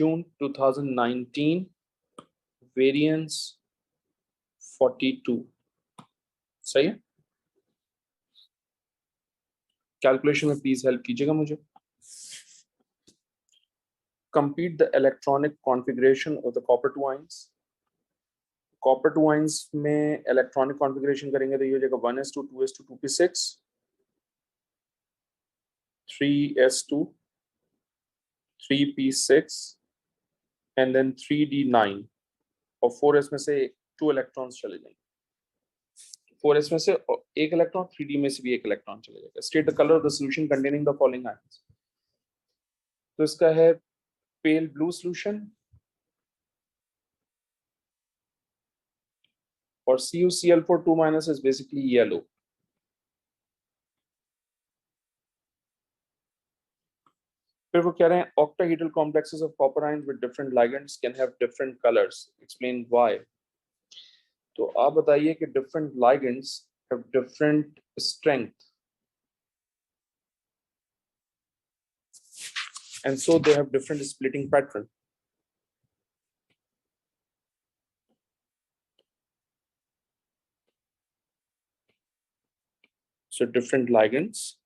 June 2019, variance 42. सही है? Calculation में प्लीज हेल्प कीजिएगा मुझे. Complete the electronic configuration of the copper 2 ions. Copper 2 ions में electronic configuration करेंगे तो ये हो जाएगा 1s2 2s2 2p6 3s2 3p6 and then 3d9 और 4s में से 2 electrons चले जाएंगे. 4s में से एक इलेक्ट्रॉन, 3d में से भी एक इलेक्ट्रॉन चले जाएगा. State the color of the solution containing the following ions. तो इसका है pale blue solution और CuCl4 2- is basically yellow. फिर वो कह रहे हैं octahedral complexes of copper ions with different ligands can have different colors. Explain why. तो आप बताइए कि different ligands have different strength and so they have different splitting pattern. So different ligands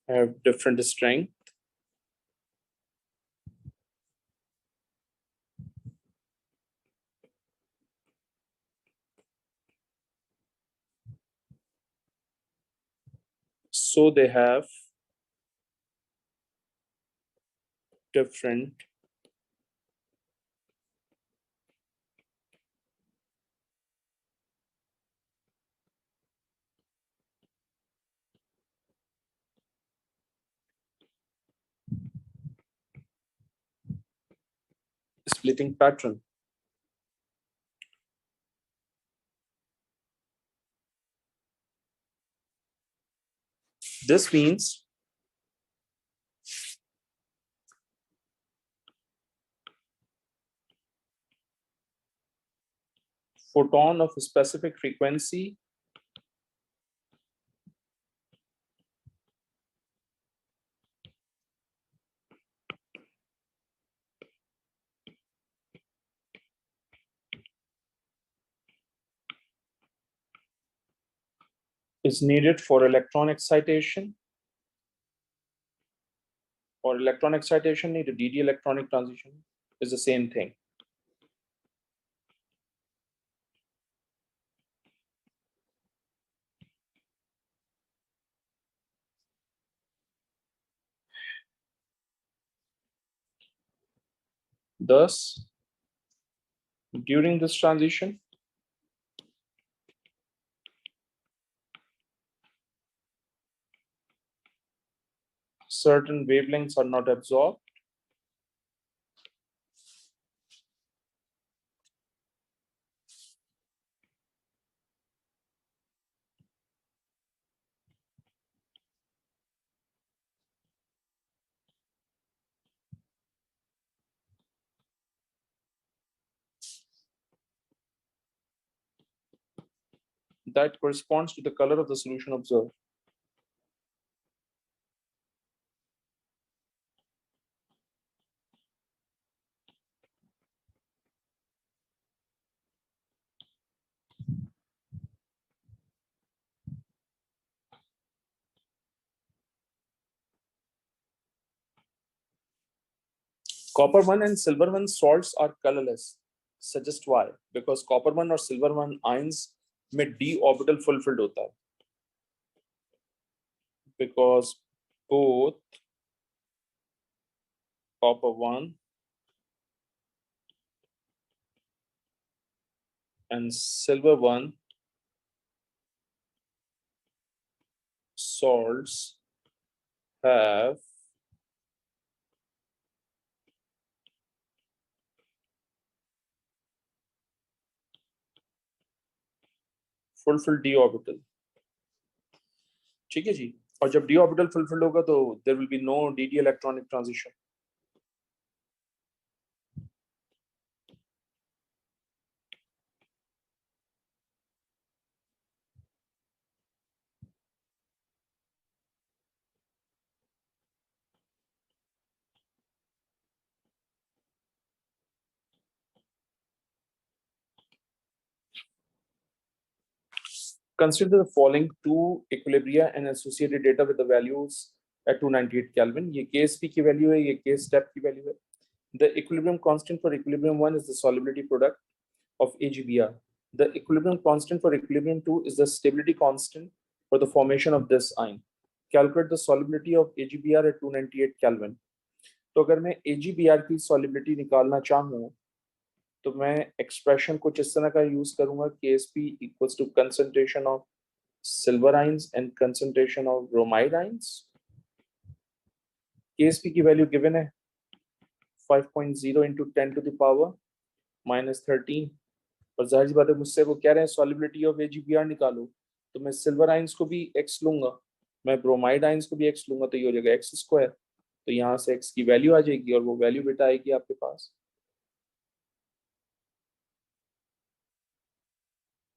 have different strength so they have different splitting pattern. This means photon of a specific frequency is needed for electron excitation, or electron excitation need a DD electronic transition is the same thing. Thus, during this transition, certain wavelengths are not absorbed that corresponds to the color of the solution observed. Copper 1 and silver 1 salts are colorless. Suggest why? Because copper 1 और silver 1 ions में d orbital fulfilled होता है. Because both copper 1 and silver 1 salts have fulfilled d orbital. ठीक है जी. और जब d orbital fulfilled होगा तो there will be no dd electronic transition. Consider the following two equilibria and associated data with the values at 298 Kelvin. ये KSP की value है, ये K step की value है. The equilibrium constant for equilibrium 1 is the solubility product of AgBr. The equilibrium constant for equilibrium 2 is the stability constant for the formation of this ion. Calculate the solubility of AgBr at 298 Kelvin. तो अगर मैं AgBr की solubility निकालना चाहूँ तो मैं expression कुछ इस तरह का यूज करूंगा KSP equals to concentration of silver ions and concentration of bromide ions. KSP की वैल्यू गिवन है 5.0 into 10 to the power -13 और जाहिर सी बात है मुझसे वो कह रहे हैं solubility of AgBr निकालो तो मैं सिल्वर आइंस को भी x लूंगा, मैं ब्रोमाइड आइंस को भी x लूंगा तो ये हो जाएगा x स्क्वायर. तो यहाँ से x की वैल्यू आ जाएगी और वो वैल्यू बेटा आएगी आपके पास,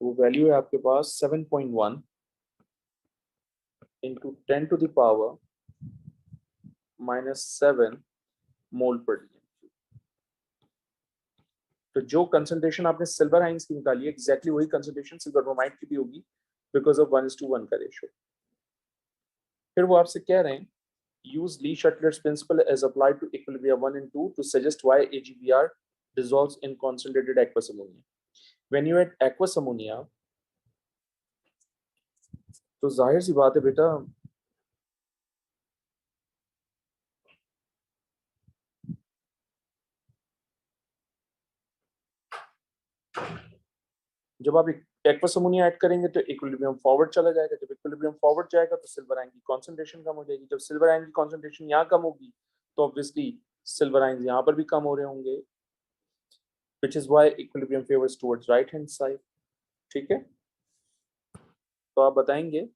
वो वैल्यू है आपके पास 7.1 into 10 to the power -7 मोल पर डी. तो जो कंसंट्रेशन आपने सिल्वर आइंस की निकाली है एग्जैक्टली वही कंसंट्रेशन सिल्वर ब्रोमाइड की भी होगी बिकॉज ऑफ 1:1 का रेशियो. फिर वो आपसे कह रहे हैं use Lee Shuttler's principle as applied to equilibria 1 and 2 to suggest why AgBr dissolves in concentrated aqueous ammonia. When you add aqueous ammonia तो जाहिर सी बात है बेटा जब आप एक्वस अमोनिया ऐड करेंगे तो इक्विलिब्रियम फॉरवर्ड चला जाएगा. जब इक्विलिब्रियम फॉरवर्ड जाएगा तो सिल्वर आयन की कंसंट्रेशन कम हो जाएगी. जब सिल्वर आयन की कंसंट्रेशन यहाँ कम होगी तो ऑब्वियसली सिल्वर आयन यहाँ पर भी कम हो रहे होंगे, which is why equilibrium favours towards right hand side. ठीक है, तो आप बताएंगे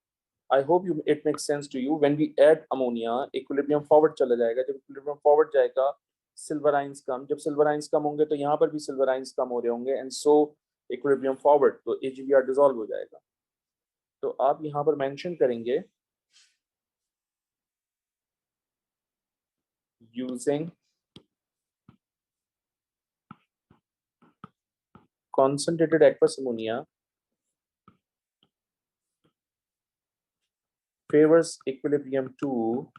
I hope you it makes sense to you. When we add ammonia equilibrium forward चला जाएगा. जब इक्विलिब्रियम फॉरवर्ड जाएगा सिल्वर आयंस कम, जब सिल्वर आयंस कम होंगे तो यहाँ पर भी सिल्वर आयंस कम हो रहे होंगे एंड सो इक्विलिब्रियम फॉरवर्ड, तो AgBr डिसॉल्व हो जाएगा. तो आप यहाँ पर मेंशन करेंगे using concentrated aqueous ammonia favors equilibrium 2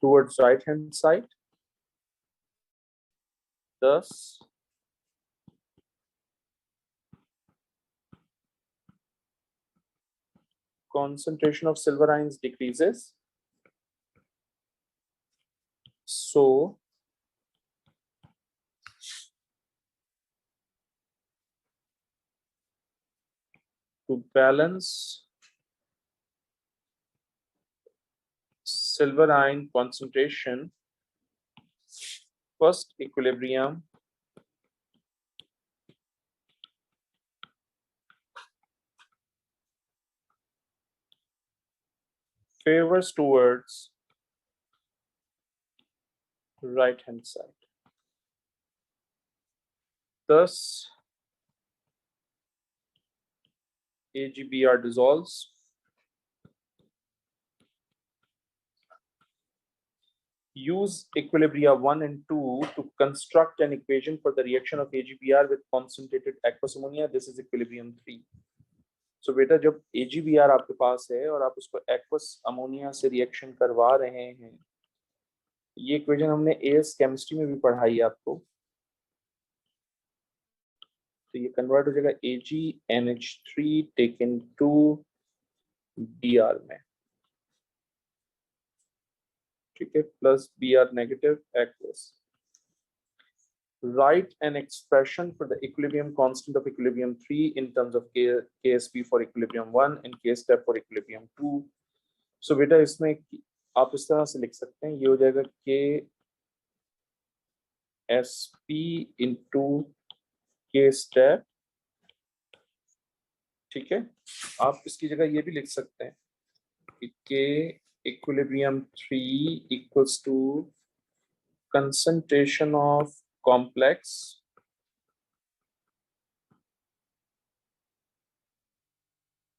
towards right hand side. Thus concentration of silver ions decreases, so to balance silver ion concentration, first equilibrium favors towards right hand side. Thus AgBr dissolves. Use equilibria 1 and 2 to construct an equation for the reaction of AgBr with concentrated aqueous ammonia. This is equilibrium 3. So बेटा जब AgBr आपके पास है और आप उसको aqueous ammonia से reaction करवा रहे हैं, ये इक्वेशन हमने AS केमिस्ट्री में भी पढ़ाई है आपको, तो ये कन्वर्ट हो जाएगा AgNH3 टेकन टू Br में, ठीक है, plus Br negative aqueous. Write an expression for the equilibrium constant of equilibrium 3 in terms of KSP for equilibrium 1 and K step for equilibrium 2. So बेटा इसमें आप इस तरह से लिख सकते हैं, ये हो जाएगा KSP into K step. ठीक है, आप इसकी जगह ये भी लिख सकते हैं कि K equilibrium 3 equals to concentration of complex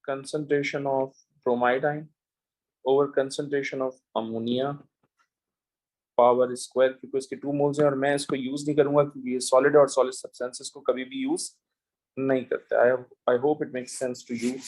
concentration of bromide ion over concentration of ammonia power square, क्योंकि उसके 2 मोल्स हैं और मैं इसको यूज नहीं करूंगा क्योंकि ये सॉलिड और सॉलिड सब्सटेंसेस को कभी भी यूज नहीं करते. I hope it makes sense to you.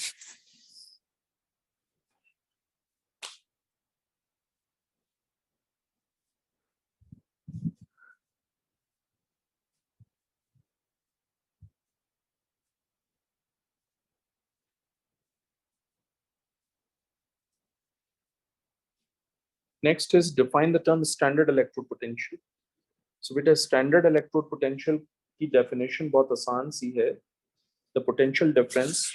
Next is define the term standard electrode potential. So बेटा standard electrode potential की definition बहुत आसान सी है. The potential difference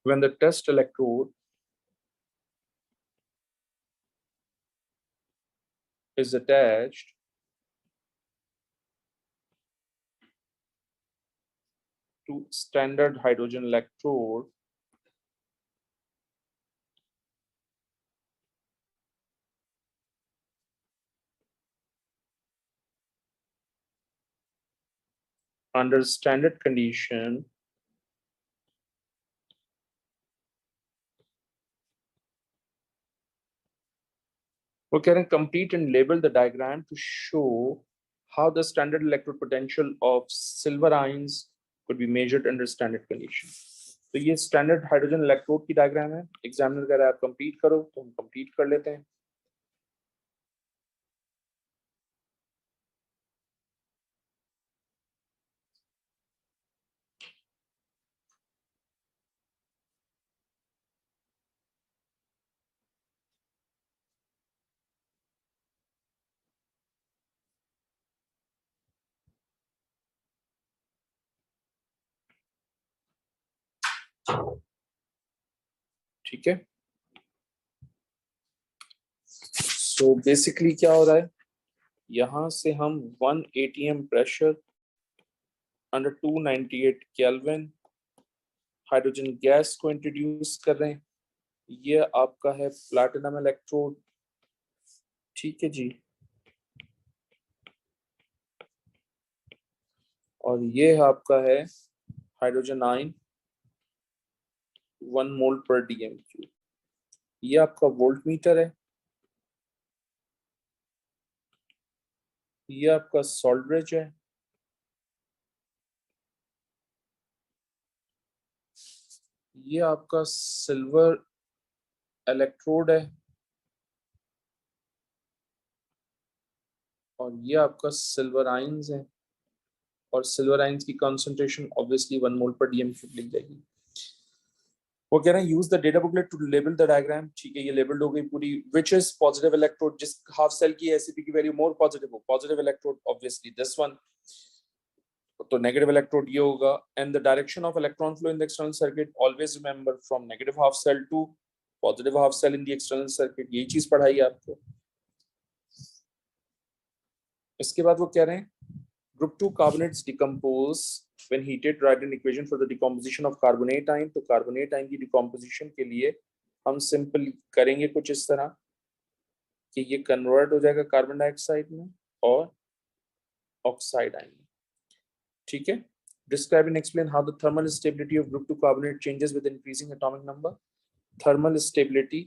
when the test electrode is attached to standard hydrogen electrode under standard condition we can complete and label the diagram to show how the standard electrode potential of silver ions could be measured under standard condition. तो ये standard hydrogen electrode की diagram है. Examiner कह रहा है आप complete करो तो हम कंप्लीट कर लेते हैं. ठीक है. सो बेसिकली क्या हो रहा है, यहां से हम 1 atm pressure under 298 kelvin hydrogen gas को इंट्रोड्यूस कर रहे हैं. ये आपका है प्लैटिनम इलेक्ट्रोड. ठीक है जी. और ये आपका है हाइड्रोजन आयन 1 मोल पर डीएम क्यूब. ये आपका वोल्ट मीटर है. ये आपका सॉल्ट ब्रिज है. ये आपका सिल्वर इलेक्ट्रोड है. और ये आपका सिल्वर आयंस है. और सिल्वर आयंस की कंसंट्रेशन ऑब्वियसली 1 मोल पर डीएम क्यूब लिख जाएगी. वो कह रहे हैं use the data booklet to label the diagram. ठीक है, ये लेबल्ड हो गई पूरी. विच इज पॉजिटिव इलेक्ट्रोड, जिस हाफ सेल की एसीपी की वैल्यू मोर पॉजिटिव हो, positive electrode obviously this one. तो नेगेटिव इलेक्ट्रोड ये होगा. And the direction of electron flow in the external circuit always remember from negative half cell to positive half cell in the external circuit. यही चीज पढ़ाई आपको. इसके बाद वो कह रहे हैं group 2 carbonates decompose when heated. Write an equation for the decomposition of carbonate ion. तो carbonate ion की decomposition के लिए हम सिंपल करेंगे कुछ इस तरह कि ये कन्वर्ट हो जाएगा कार्बन डाइऑक्साइड में और ऑक्साइड आयन में. ठीक है. Describe and explain how the thermal stability of group 2 carbonate changes with increasing atomic number. Thermal stability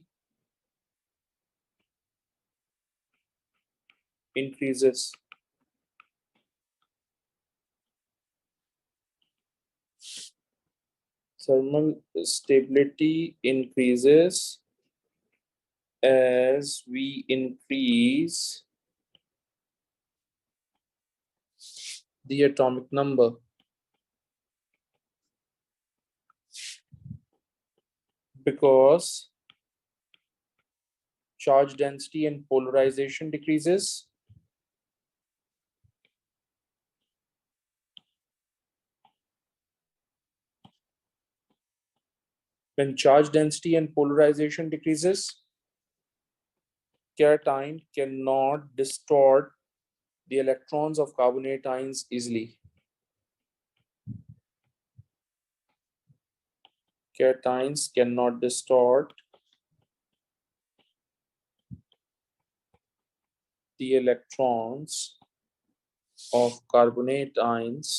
increases thermal stability increases as we increase the atomic number. Because charge density and polarization decreases. When charge density and polarization decreases, cation cannot distort the electrons of carbonate ions easily. Cations cannot distort the electrons of carbonate ions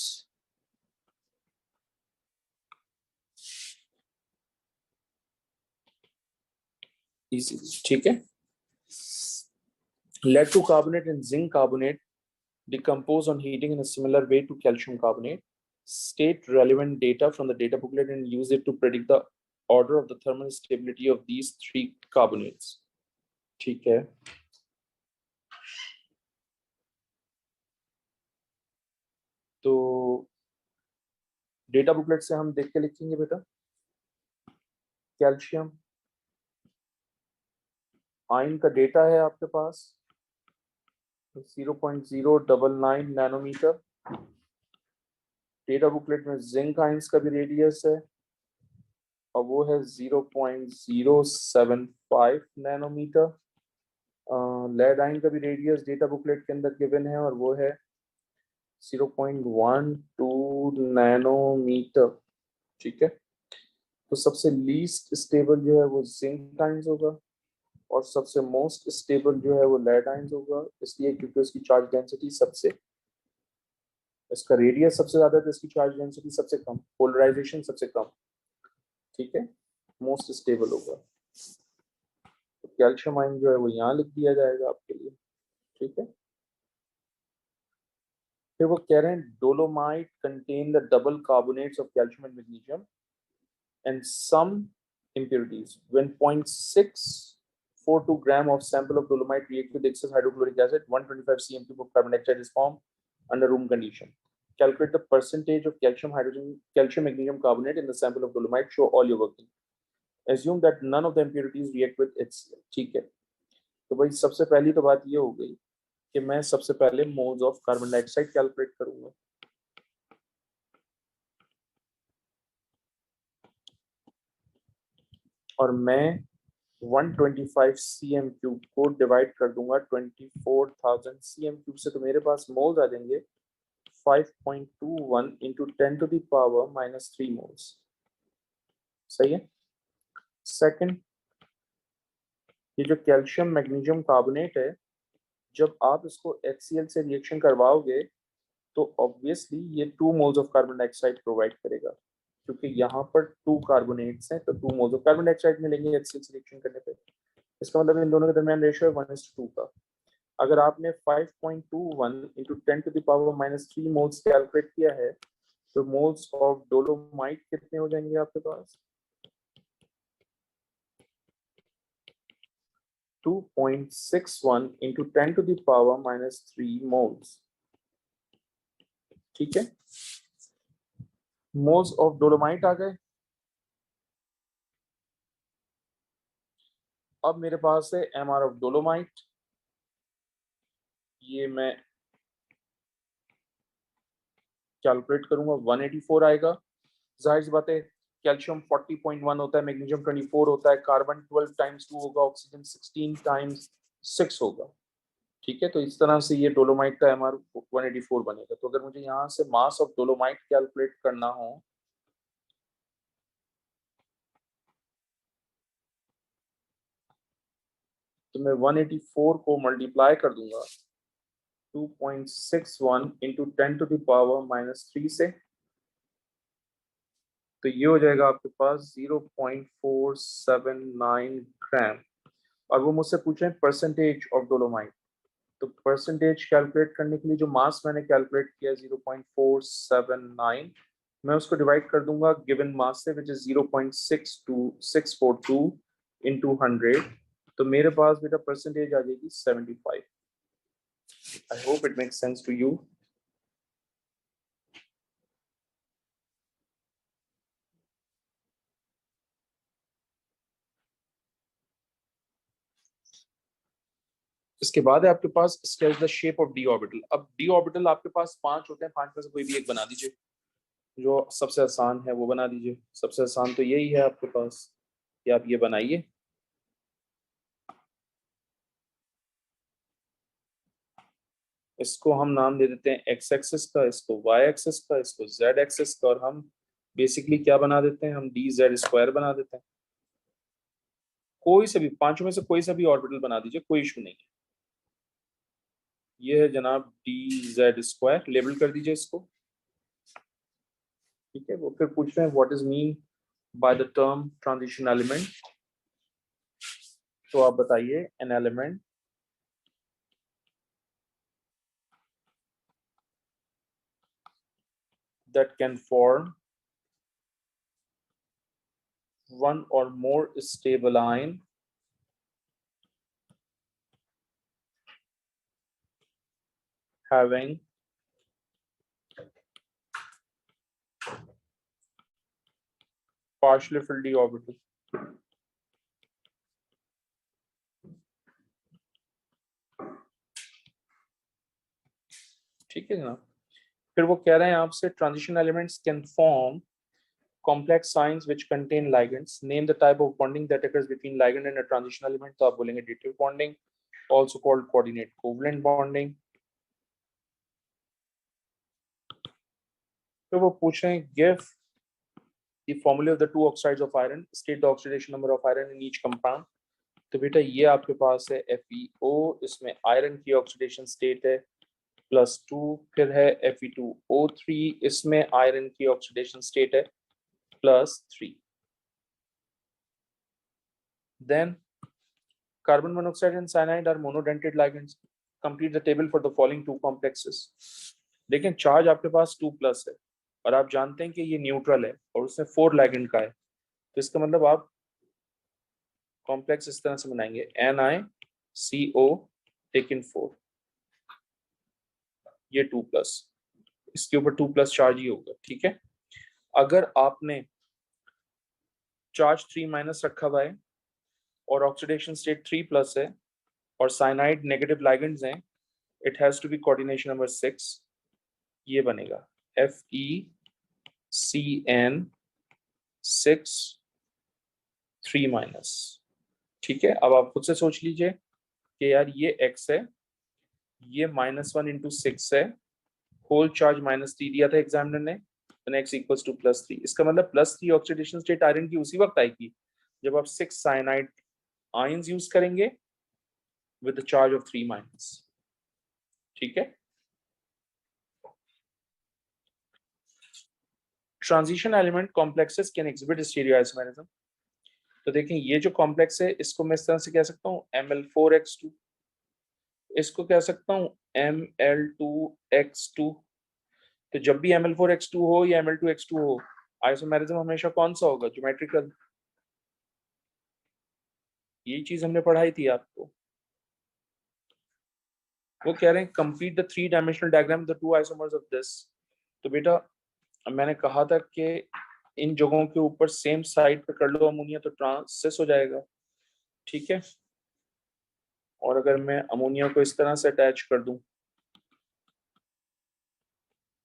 easily, ठीक है. Lead to carbonate and zinc carbonate decompose on heating in a similar way to calcium carbonate. State relevant data from the data booklet and use it to predict the order of the thermal stability of these three carbonates. ठीक है. तो data booklet से हम देख के लिखेंगे बेटा. Calcium ion का डेटा है आपके पास 0.099 नैनोमीटर. डेटा बुकलेट में जिंक आयंस का भी रेडियस है और वो है 0.075 नैनोमीटर. लेड आयन का भी रेडियस डेटा बुकलेट के अंदर गिवन है और वो है 0.12 नैनोमीटर. ठीक है. तो सबसे लीस्ट स्टेबल जो है वो जिंक आयंस होगा और सबसे मोस्ट स्टेबल जो है वो लेड आयंस होगा, इसलिए क्योंकि उसकी चार्ज डेंसिटी सबसे, इसका रेडियस सबसे ज्यादा है तो इसकी चार्ज डेंसिटी सबसे कम, पोलराइजेशन सबसे कम. ठीक है. मोस्ट स्टेबल होगा. तो कैल्शियम आयन जो है वो यहाँ लिख दिया जाएगा आपके लिए. ठीक है. फिर वो कह रहे हैं dolomite contain the double carbonates of calcium and magnesium and some impurities. When 0.642 gram of sample of dolomite react with excess hydrochloric acid, 125 cm of carbon dioxide is formed under room condition. Calculate the percentage of calcium, hydrogen, calcium, magnesium carbonate in the sample of dolomite. Show all your working. Assume that none of the impurities react with HCl. ठीक है. तो भाई सबसे पहली तो बात ये हो गई कि मैं सबसे पहले moles of carbon dioxide calculate करूंगा. और मैं 125 cm क्यूब को डिवाइड कर दूंगा 24,000 cm क्यूब से, तो मेरे पास मोल्स आ जाएंगे 5.21 into 10 to the power -3 moles. सही है. सेकंड, ये जो कैल्शियम मैग्नीशियम कार्बोनेट है, जब आप इसको HCl से रिएक्शन करवाओगे तो ऑब्वियसली ये 2 moles of carbon dioxide provide करेगा, क्योंकि यहाँ पर 2 कार्बोनेट्स हैं तो 2 मोल्स ऑफ कार्बन डाइऑक्साइड मिलेंगे HCl से रिएक्शन करने पे. इसका मतलब इन दोनों के दरमियान रेशियो है 1:2 का. अगर आपने 5.21 into 10 to the power -3 moles calculate किया है तो मोल्स ऑफ डोलोमाइट कितने हो जाएंगे आपके पास? 2.61 into 10 to the power -3 moles. ठीक है. मोल्स ऑफ डोलोमाइट आ गए. अब मेरे पास है MR ऑफ डोलोमाइट. ये मैं कैलकुलेट करूंगा 184 आएगा. जाहिर सी बात है कैल्शियम 40.1 होता है, मैग्नीशियम 24 होता है, कार्बन 12 टाइम्स 2 होगा, ऑक्सीजन 16 टाइम्स 6 होगा. ठीक है. तो इस तरह से ये डोलोमाइट का MR 184 बनेगा. तो अगर मुझे यहाँ से मास ऑफ डोलोमाइट कैलकुलेट करना हो तो मैं 184 को मल्टीप्लाई कर दूंगा 2.61 into 10 to the power -3 से, तो ये हो जाएगा आपके पास 0.479 ग्राम. और वो मुझसे पूछे परसेंटेज ऑफ डोलोमाइट. तो परसेंटेज कैलकुलेट करने के लिए जो मास मैंने कैलकुलेट किया 0.479, मैं उसको डिवाइड कर दूंगा गिवन मास से, विच इज 0.62642 into 100. तो मेरे पास बेटा परसेंटेज आ जाएगी 75. I hope it makes sense to you. इसके बाद है आपके पास sketch the shape of d orbital. अब डी ऑर्बिटल आपके पास 5 होते हैं, 5 में से कोई भी एक बना दीजिए. जो सबसे आसान है वो बना दीजिए. सबसे आसान तो यही है आपके पास कि आप ये बनाइए. इसको हम नाम दे देते हैं एक्स एक्सिस का, इसको वाई एक्सिस का, इसको जेड एक्सिस का, और हम बेसिकली क्या बना देते हैं, हम dz² बना देते हैं. कोई से भी 5 में से कोई सा भी ऑर्बिटल बना दीजिए, कोई इशू नहीं है. ये है जनाब dz², लेबल कर दीजिए इसको। ठीक है, वो फिर पूछ रहे हैं what is mean by the term transition element. तो आप बताइए an element that can form one or more stable ion having partially filled d orbital। ठीक है जनाब। फिर वो कह रहे हैं आपसे transition elements can form complex ions which contain ligands, name the type of bonding that occurs between ligand and a transition element। तो आप बोलेंगे additive bonding, also called coordinate covalent bonding। तो वो पूछ रहे हैं give the formula of the two oxides of iron, state the oxidation number of iron in each compound। तो बेटा ये आपके पास है FeO, इसमें आयरन की ऑक्सीडेशन स्टेट है +2, फिर है Fe2O3, इसमें आयरन की ऑक्सीडेशन स्टेट है +3। Then carbon monoxide and cyanide are monodentate ligands। Complete the table for the following two complexes। देखें चार्ज आपके पास 2+ है और आप जानते हैं कि ये न्यूट्रल है और उसमें 4 लाइगेंड का है, तो इसका मतलब आप कॉम्प्लेक्स इस तरह से बनाएंगे NiCO टेकन 4, ये 2+, इसके ऊपर 2+ चार्ज ही होगा। ठीक है, अगर आपने चार्ज 3- रखा हुआ है और ऑक्सीडेशन स्टेट 3+ है और साइनाइड नेगेटिव लाइगेंड्स हैं, it has to be coordination number 6। ये बनेगा FeCN6 3-। ठीक है, अब आप खुद से सोच लीजिए कि यार ये x है, ये -1 × 6 है, होल चार्ज -3 दिया था एग्जामिनर ने, तो x = +3। इसका मतलब +3 ऑक्सीडेशन स्टेट आयरन की उसी वक्त आएगी जब आप 6 साइनाइड आयंस यूज करेंगे विद द चार्ज ऑफ 3-। ठीक है, transition element complexes can exhibit stereoisomerism. तो देखें ये जो कॉम्प्लेक्स है इसको मैं इस तरह से कह सकता हूँ Ml4x2, इसको कह सकता हूँ Ml2x2। तो जब भी Ml4x2 हो या Ml2x2 हो, आइसोमेरिज्म हमेशा कौन सा होगा? ज्योमेट्रिकल। यही चीज हमने पढ़ाई थी आपको। वो कह रहे हैं कंप्लीट द 3-डायमेंशनल diagram the two isomers of this. तो बेटा मैंने कहा था कि इन जगहों के ऊपर सेम साइड पे कर लो अमोनिया तो ट्रांससेस हो जाएगा। ठीक है, और अगर मैं अमोनिया को इस तरह से अटैच कर दूं,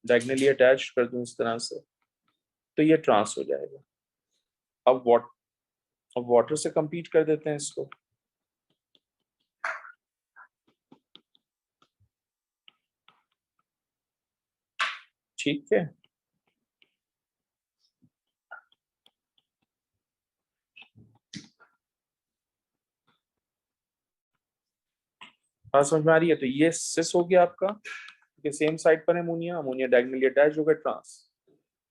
डायगोनली अटैच कर दूं इस तरह से, तो ये ट्रांस हो जाएगा। अब वाटर से कंपीट कर देते हैं इसको। ठीक है, बात समझ में आ रही है? तो ये सिस हो गया आपका, क्योंकि सेम साइड पर है अमोनिया, अमोनिया डायगोनली अटैच हो गया, ट्रांस।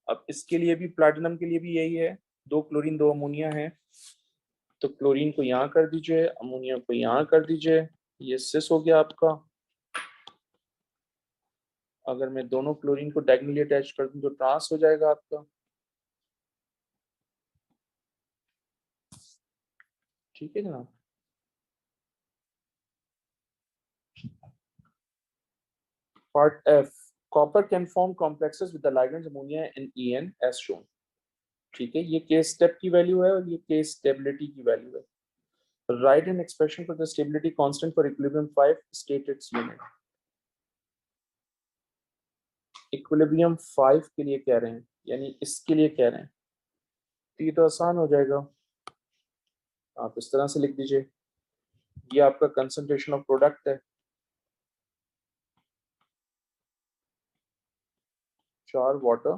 अब इसके लिए भी, प्लैटिनम के लिए भी यही है, 2 क्लोरीन 2 अमोनिया है, तो क्लोरीन को यहाँ कर दीजिए, अमोनिया को यहाँ कर दीजिए, ये सिस हो गया आपका। अगर मैं दोनों क्लोरीन को डायगोनली अटैच कर दूं तो ट्रांस हो जाएगा आपका। ठीक है जनाब। Part F, copper can form complexes with the ligands ammonia and En as shown. ठीक है, ये केस स्टेप की वैल्यू है और ये केस स्टेबिलिटी की वैल्यू है। Right an expression for the stability constant for equilibrium 5, state its unit. Equilibrium 5 के लिए कह रहे हैं, यानी इसके लिए कह रहे हैं, तो ये तो आसान हो जाएगा, आप इस तरह से लिख दीजिए, ये आपका कंसंट्रेशन ऑफ प्रोडक्ट है, 4 वाटर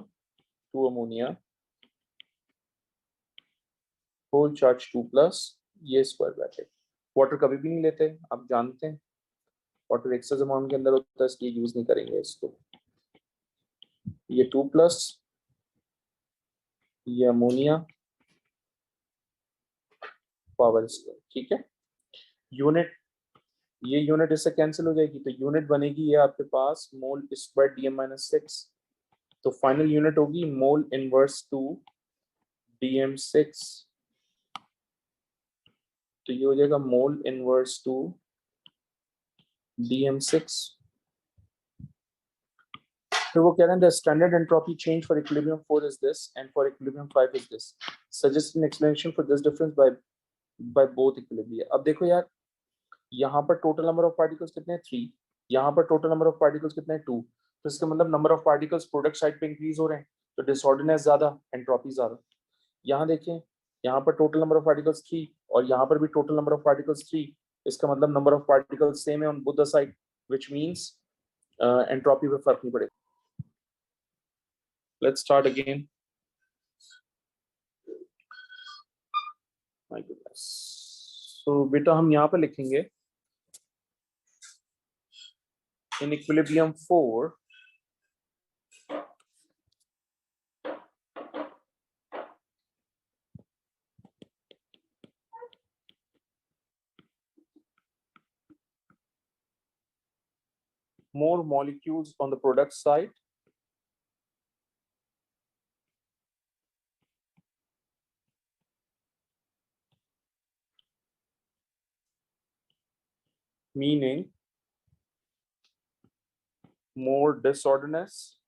2 अमोनिया, होल चार्ज 2+, ये स्क्वायर ब्रैकेट। वाटर कभी भी नहीं लेते, आप जानते हैं, वाटर एक्सेस अमाउंट के अंदर होता है, इसलिए यूज नहीं करेंगे इसको। ये 2+, ये अमोनिया, पावर स्केल, ठीक है। यूनिट, ये यूनिट इससे कैंसिल हो जाएगी, तो यूनिट बनेगी ये आपके पास मोल स्क्वायर DM-6। तो फाइनल यूनिट होगी मोल इनवर्स टू DM6। तो ये हो जाएगा मोल इनवर्स टू DM6। फिर वो कह रहे हैं the standard entropy change for equilibrium 4 is this and for equilibrium 5 is this, suggest an explanation for this difference by both equilibria. अब देखो यार, यहाँ पर टोटल नंबर ऑफ पार्टिकल्स कितने हैं 3, यहाँ पर टोटल नंबर ऑफ पार्टिकल्स कितने हैं 2, तो इसका मतलब number of particles product side पे इंक्रीज हो रहे हैं, तो डिसऑर्डरनेस ज्यादा, एंट्रोपी ज्यादा। यहाँ देखें, यहाँ पर टोटल नंबर ऑफ पार्टिकल्स 3 और यहाँ पर भी टोटल नंबर ऑफ पार्टिकल्स 3, इसका मतलब नंबर ऑफ पार्टिकल्स सेम है on both the side, which means entropy पे फर्क नहीं पड़ेगा। Let's start again. My goodness. So बेटा हम यहाँ पर लिखेंगे in equilibrium 4, more molecules on the product side meaning more disorderness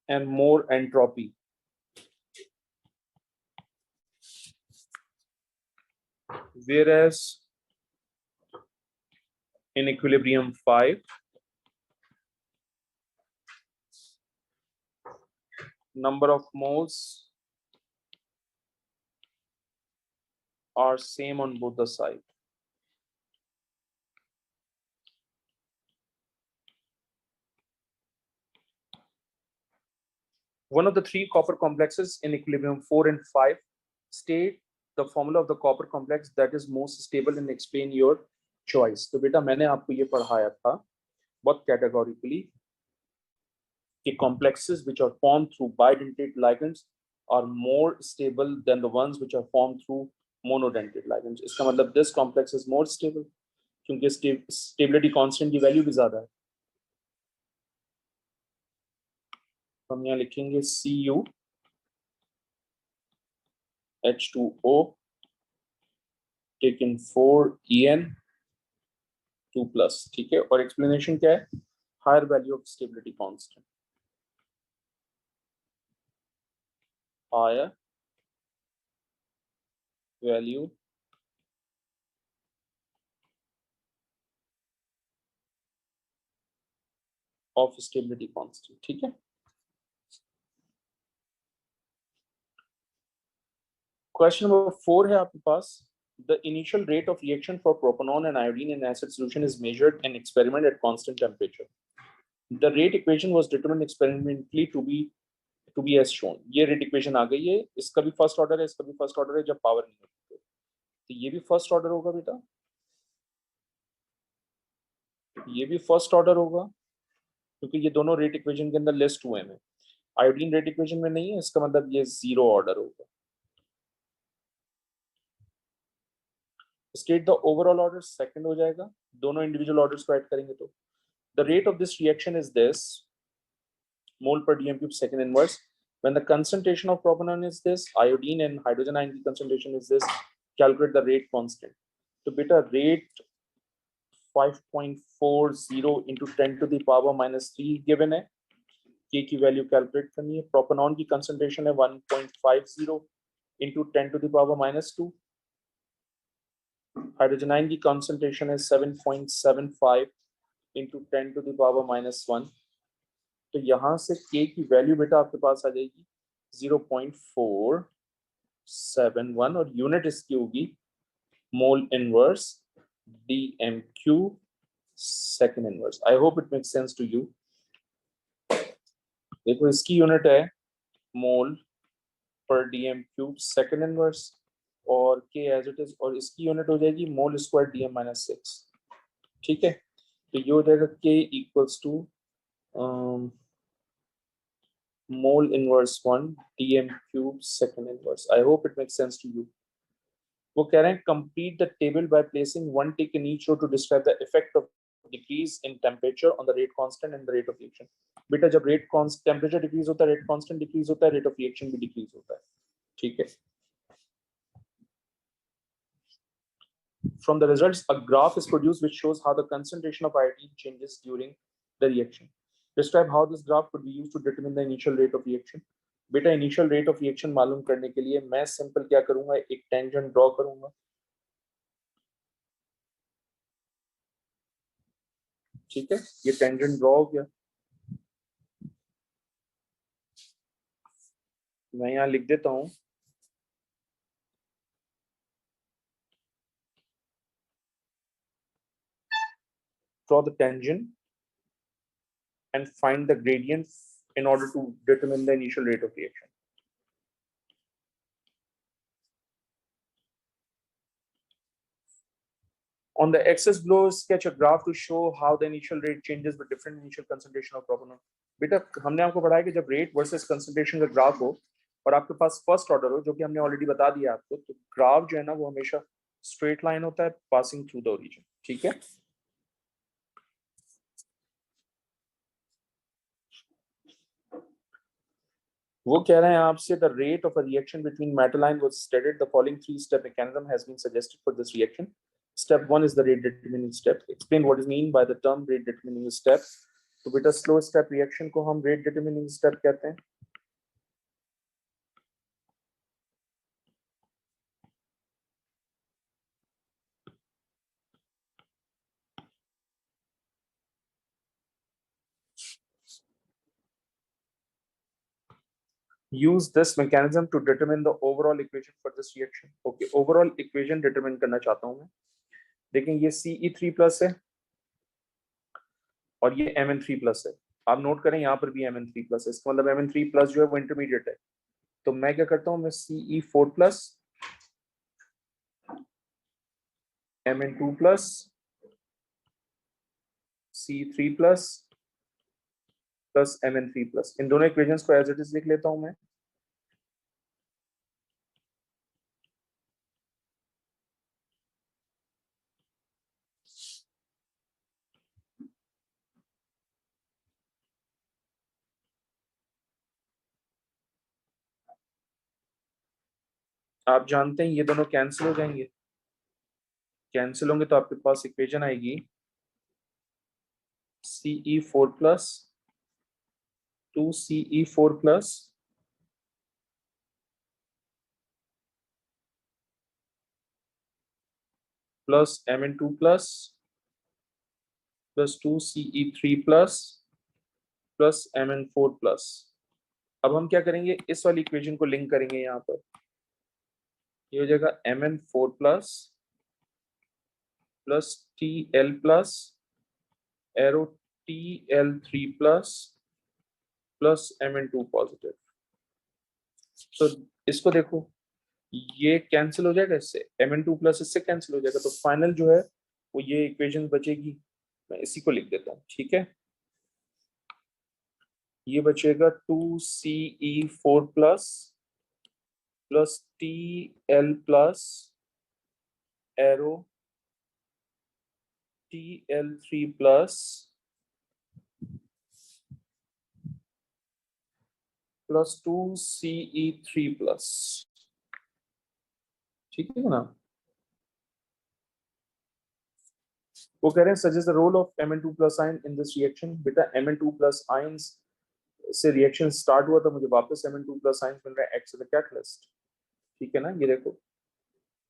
and more entropy. Whereas in equilibrium 5, number of moles are same on both the sides. One of the three copper complexes in equilibrium 4 and 5, state the formula of the copper complex that is most stable and explain your choice. तो बेटा मैंने आपको ये पढ़ाया था बहुत categorically कि complexes which are formed through bidentate ligands are more stable than the ones which are formed through monodentate ligands. इसका मतलब this complex is more stable क्योंकि stability constant की वैल्यू भी ज्यादा है। हम यहाँ लिखेंगे Cu H2O taken 4En 2+, ठीक है। और एक्सप्लेनेशन क्या है, higher value of stability constant, higher value of stability constant, ठीक है। क्वेश्चन नंबर 4 है आपके पास, the initial rate of reaction for propanol and iodine in acid solution is measured in experiment at constant temperature. The rate equation was determined experimentally to be as shown. ये rate equation आ गई है, इसका भी first order है, इसका भी first order है जब पावर नहीं होती, तो ये भी फर्स्ट ऑर्डर होगा बेटा, ये भी फर्स्ट ऑर्डर होगा क्योंकि ये दोनों रेट इक्वेशन के अंदर लिस्ट हुए हैं। आयोडीन रेट इक्वेशन में नहीं है, इसका मतलब ये जीरो ऑर्डर होगा। State the overall order, second हो जाएगा, दोनों इंडिविजुअल ऑर्डर्स को ऐड करेंगे तो the rate of this reaction is this mole per dm cube second inverse when the concentration of propanol is this, iodine and hydrogen ion concentration is this, calculate the rate constant. तो बेटा rate 5.40 into 10 to the power minus 3 given है, k की value calculate करनी है, propanone की concentration है 1.50 into 10 to the power minus 2, hydrogen ion की concentration है 7.75 into 10 to the power minus 1, तो यहां से k की वैल्यू बेटा आपके पास आ जाएगी 0.471 और यूनिट इसकी होगी mole inverse DMQ second inverse. I hope it makes sense to you. देखो इसकी यूनिट है मोल पर डीएम क्यूब सेकंड इनवर्स और के एज इट इज, और इसकी यूनिट हो जाएगी मोल स्क्वायर डीएम माइनस 6। ठीक है, तो ये हो जाएगा k equals to mole inverse 1 dm cube second inverse. I hope it makes sense to you. वो कह रहे हैं complete the table by placing one tick in each row to describe the effect of decrease in temperature on the rate constant and the rate of reaction. बेटा जब rate temperature decrease होता है, rate constant decrease होता है, rate of reaction भी decrease होता है। ठीक है, from the results a graph is produced which shows how the concentration of iodine changes during the reaction. Describe how this graph could be used to determine the initial rate of reaction. बेटा initial rate of reaction मालूम करने के लिए मैं simple क्या करूंगा, एक tangent draw करूंगा। ठीक है, ये टेंजेंट ड्रॉ हो गया, मैं यहाँ लिख देता हूँ draw the tangent and find the gradient in order to determine the initial rate of reaction. On the axis below, sketch a graph to show how the initial rate changes with different initial concentration of propanol. बेटा हमने आपको पढ़ाया कि जब rate versus concentration का graph हो और आपके पास फर्स्ट ऑर्डर हो, जो कि हमने ऑलरेडी बता दिया आपको, तो ग्राफ जो है ना वो हमेशा स्ट्रेट लाइन होता है पासिंग थ्रू द ओरिजिन। ठीक है, वो कह रहे हैं आपसे the rate of a reaction between metal ion was studied, the following three step mechanism has been suggested for this reaction. Step 1 is the rate determining step. Explain what is mean by the term rate determining step. तो बेटा slow step reaction को हम rate determining step कहते हैं। Use this mechanism to determine the overall equation for this reaction. Okay, overall equation determine करना चाहता हूं मैं। देखें ये Ce3 प्लस है और ये Mn3 प्लस है। आप नोट करें यहाँ पर भी Mn3 प्लस है, इसका मतलब Mn3 प्लस जो है वो इंटरमीडिएट है। तो मैं क्या करता हूँ, मैं Ce4 plus Mn2 plus C3 plus plus Mn3 plus, इन दोनों इक्वेशंस को एज इट इज लिख लेता हूं मैं। आप जानते हैं ये दोनों कैंसिल हो जाएंगे, कैंसिल होंगे तो आपके पास इक्वेशन आएगी Ce4 plus 2Ce4 plus plus Mn2 plus plus 2Ce3 plus plus Mn4 plus. अब हम क्या करेंगे, इस वाली इक्वेशन को लिंक करेंगे यहाँ पर, ये हो जाएगा Mn4 plus plus Tl plus arrow Tl3 plus plus Mn2 positive. तो इसको देखो, ये कैंसिल हो जाएगा इससे, Mn2 प्लस इससे कैंसिल हो जाएगा, तो फाइनल जो है वो ये इक्वेशन बचेगी। मैं इसी को लिख देता हूँ। ठीक है, ये बचेगा 2Ce4 plus plus Tl plus arrow Tl3 plus plus 2Ce3 plus. ठीक है ना, वो कह रहे हैं suggest the role of Mn2 plus ion in this reaction. बेटा Mn2 प्लस आयंस से रिएक्शन स्टार्ट हुआ, तो मुझे वापस Mn2 प्लस आयंस मिल रहा है एक्स एज अ कैटलिस्ट। ठीक है ना, ये देखो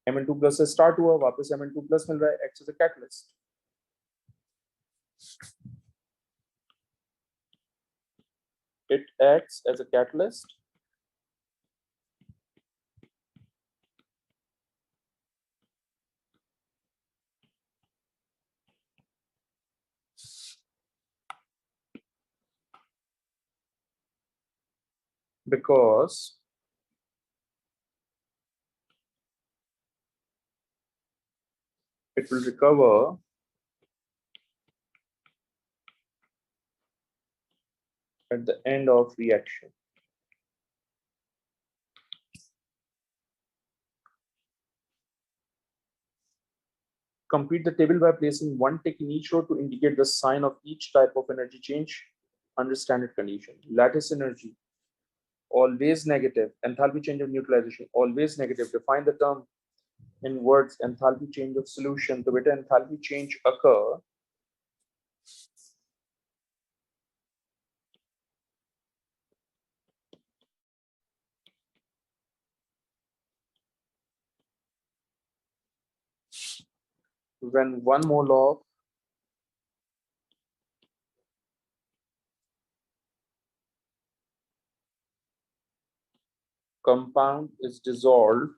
Mn2 प्लस से स्टार्ट हुआ, वापस Mn2 प्लस मिल रहा है acts as a catalyst. It acts as a catalyst because it will recover at the end of reaction. Complete the table by placing one tick in each row to indicate the sign of each type of energy change under standard condition. Lattice energy, always negative. Enthalpy change of neutralization, always negative. Define the term in words, enthalpy change of solution. तो बेटा enthalpy change occur when 1 mole of compound is dissolved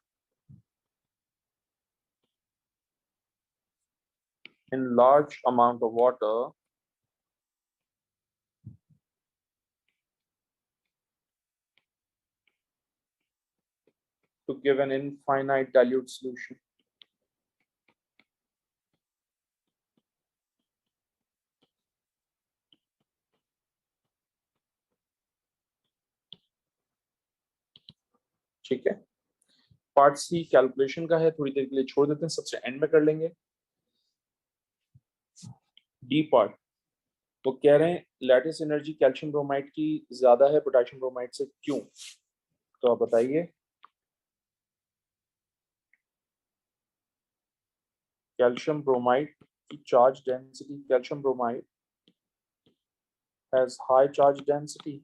in large amount of water to give an infinite dilute solution. ठीक है, part सी calculation का है, थोड़ी देर के लिए छोड़ देते हैं, सबसे एंड में कर लेंगे. डी पार्ट, वो कह रहे हैं लैटिस एनर्जी कैल्शियम ब्रोमाइड की ज्यादा है पोटेशियम ब्रोमाइड से, क्यों? तो आप बताइए. कैल्शियम ब्रोमाइड की charge density, calcium bromide has high charge density.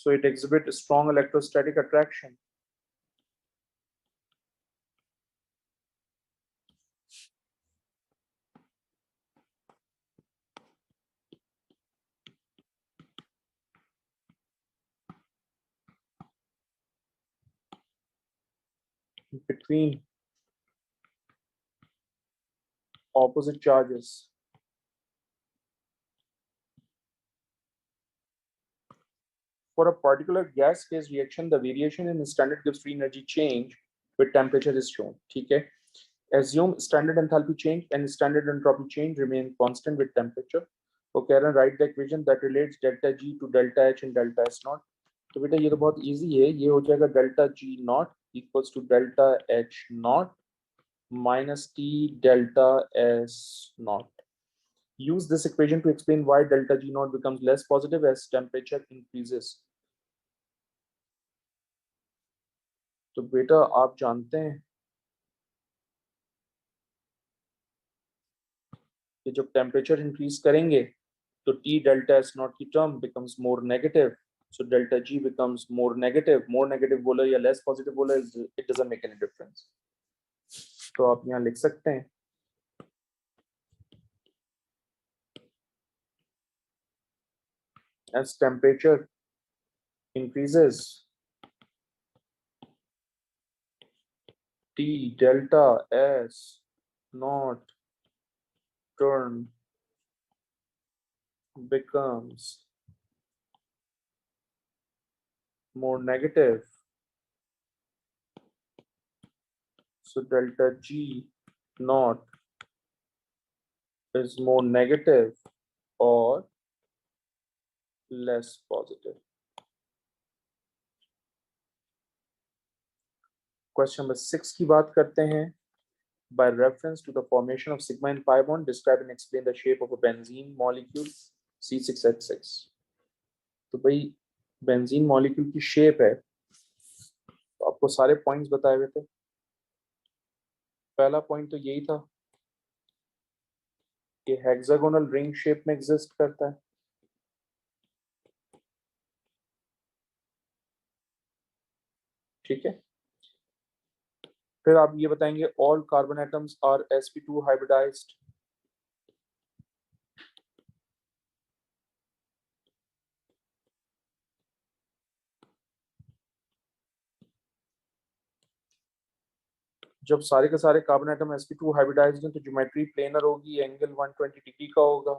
So it exhibits strong electrostatic attraction. Between opposite charges. For a particular gas phase reaction, the variation in standard Gibbs free energy change with temperature is shown. ठीक है. Assume standard enthalpy change and standard entropy change remain constant with temperature. वो कह रहे हैं write the equation that relates delta G to delta H and delta S naught. तो बेटा ये तो बहुत easy है, ये हो जाएगा delta G naught equals to delta H naught minus T delta S naught. Use this equation to explain why delta G naught becomes less positive as temperature increases. तो बेटा आप जानते हैं कि जब टेम्परेचर इंक्रीज करेंगे तो T delta S naught की term becomes more negative, so delta G becomes more negative. More negative बोला या less positive बोला, it doesn't make any difference. तो आप यहाँ लिख सकते हैं as temperature increases T delta S naught term becomes more negative, so delta G naught is more negative or less positive. Question number 6 की बात करते हैं. By reference to the formation of sigma and pi bond, describe and explain the shape of a benzene molecule C6H6. तो भाई benzene molecule की shape है, तो आपको सारे पॉइंट्स बताए हुए थे. पहला पॉइंट तो यही था कि हेक्सागोनल रिंग शेप में एग्जिस्ट करता है. ठीक है. फिर आप ये बताएंगे all carbon atoms are sp2 hybridised. जब सारे के सारे कार्बन एटम sp2 हाइब्रिडाइज्ड हैं तो ज्योमेट्री प्लेनर होगी, एंगल 120 डिग्री का होगा.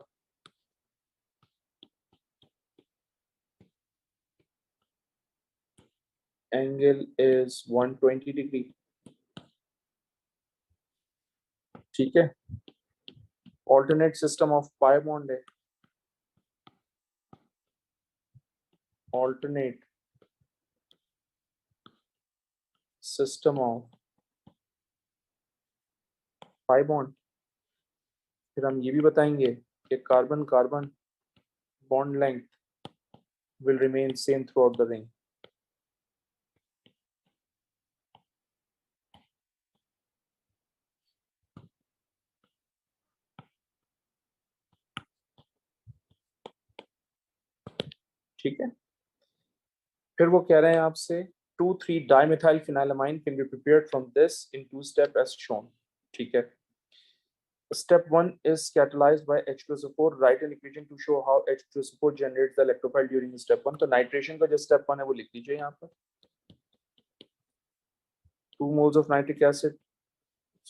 Angle is 120 degree. ठीक है, alternate system of pi bond है, alternate system of pi bond. फिर हम ये भी बताएंगे कि carbon carbon bond length will remain same throughout the ring. ठीक है, फिर वो कह रहे हैं आपसे 2,3-dimethyl phenylamine can be prepared from this in 2 steps as shown. ठीक है, step 1 is catalyzed by H2SO4. Write an equation to show how H2SO4 generates the electrophile during step 1. तो नाइट्रेशन का जो step 1 है वो लिख लीजिए यहाँ पर। 2 moles of nitric acid,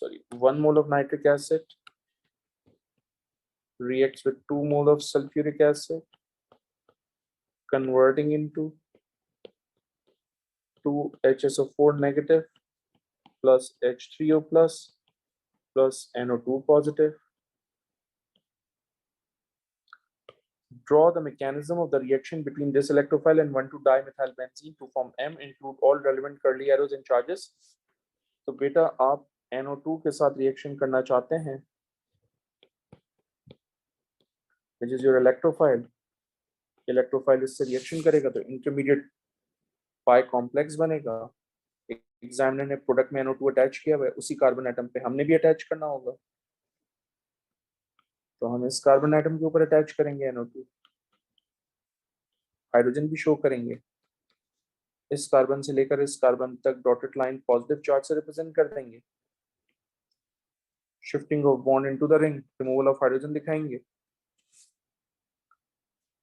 sorry, 1 mole of nitric acid reacts with 2 mole of sulfuric acid, converting into 2HSO4 negative plus H3O plus NO2 positive. Draw the mechanism of the reaction between this electrophile and 1,2-dimethylbenzene to form M. Include all relevant curly arrows and charges. तो बेटा आप NO2 के साथ reaction करना चाहते हैं, which is your electrophile. Electrophile इससे reaction करेगा तो इंटरमीडिएट पाई कॉम्प्लेक्स बनेगा। एग्जामिनर ने प्रोडक्ट में NO2 अटैच किया हुआ है, उसी कार्बन एटम पे हमने भी अटैच करना होगा, तो हम इस कार्बन एटम के ऊपर अटैच करेंगे NO2, हाइड्रोजन भी शो करेंगे, इस कार्बन से लेकर इस कार्बन तक डॉटेड लाइन पॉजिटिव चार्ज से रिप्रेजेंट कर देंगे। Shifting of bond into the ring, removal of hydrogen दिखाएंगे,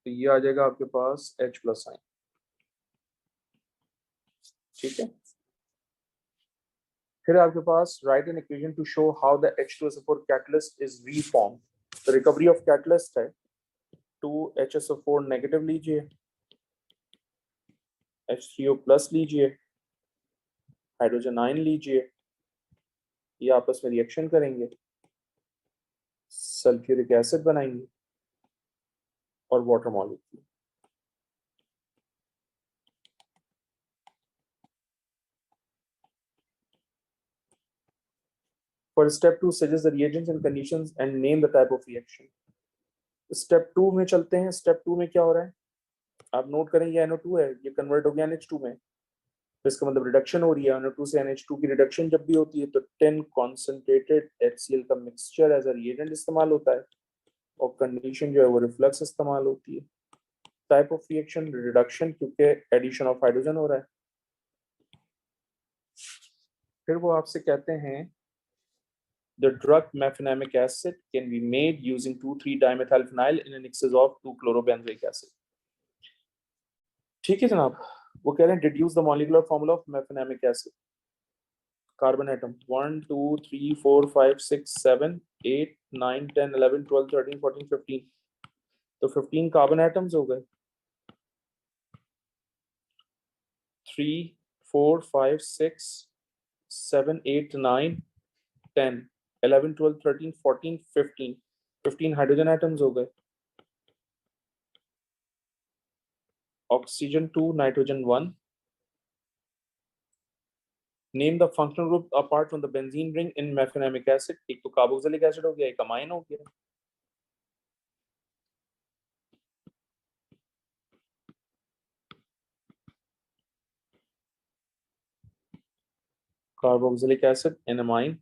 तो ये आ जाएगा आपके पास H+ साइन। ठीक है, फिर आपके पास write an equation to show how the H2SO4 catalyst is reform. तो रिकवरी ऑफ कैटलिस्ट है 2HSO4 नेगेटिव लीजिए, H3O प्लस लीजिए, हाइड्रोजन आयन लीजिए, ये आपस में रिएक्शन करेंगे, सल्फ्यूरिक एसिड बनाएंगे और water molecule. For step 2, suggest the reagents and conditions and name the type of reaction. Step 2 में चलते हैं। Step 2 में क्या हो रहा है, आप नोट करेंगे NO2 है, ये कन्वर्ट हो गया NH2 में, तो इसका मतलब रिडक्शन हो रही है। NO2 से NH2 की रिडक्शन जब भी होती है तो 10 कॉन्सेंट्रेटेड HCl का मिक्सचर एज अ रिएजेंट इस्तेमाल होता है, और कंडीशन जो है वो रिफ्लक्स इस्तेमाल होती है। टाइप ऑफ रिएक्शन रिडक्शन, क्योंकि एडिशन ऑफ हाइड्रोजन हो रहा है। फिर वो आपसे कहते हैं the drug mefenamic acid can be made using 2,3-dimethylphenyl in an excess of 2-chlorobenzoic acid. ठीक है जनाब, वो कह रहे हैं deduce the molecular formula of mefenamic acid. Carbon atom 1 2 3 4 5 6 7 8 9 10 11 12 13 14 15, तो 15 कार्बन एटम्स हो गए। 3 4 5 6 7 8 9 10 11 12 13 14 15, 15 हाइड्रोजन एटम्स हो गए। Oxygen 2 nitrogen 1। Name the functional group apart from the benzene ring in mefenamic acid. एक तो कार्बोक्सिलिक एसिड हो गया, एक अमाइन हो गया। कार्बोक्सिलिक एसिड एन अमाइन,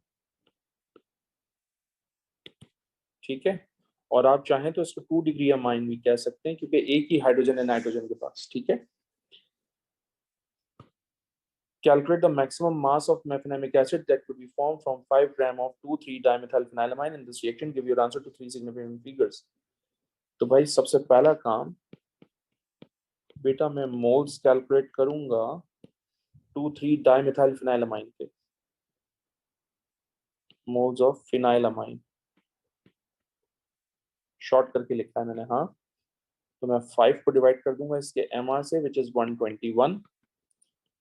ठीक है, और आप चाहें तो इसको 2 डिग्री अमाइन भी कह सकते हैं, क्योंकि एक ही हाइड्रोजन है नाइट्रोजन के पास। ठीक है, calculate the maximum mass of mefenamic acid that could be formed from 5 gram of 2,3-dimethylphenylamine in this reaction. Give your answer to 3 significant figures. तो भाई सबसे पहला काम बेटा मैं मोल्स कैलकुलेट करूंगा 2,3-dimethylphenylamine के, मोल्स ऑफ फिनाइलामाइन शॉर्ट करके लिखा है मैंने। हाँ, तो मैं 5 को डिवाइड कर दूंगा इसके MR से, विच इज 121,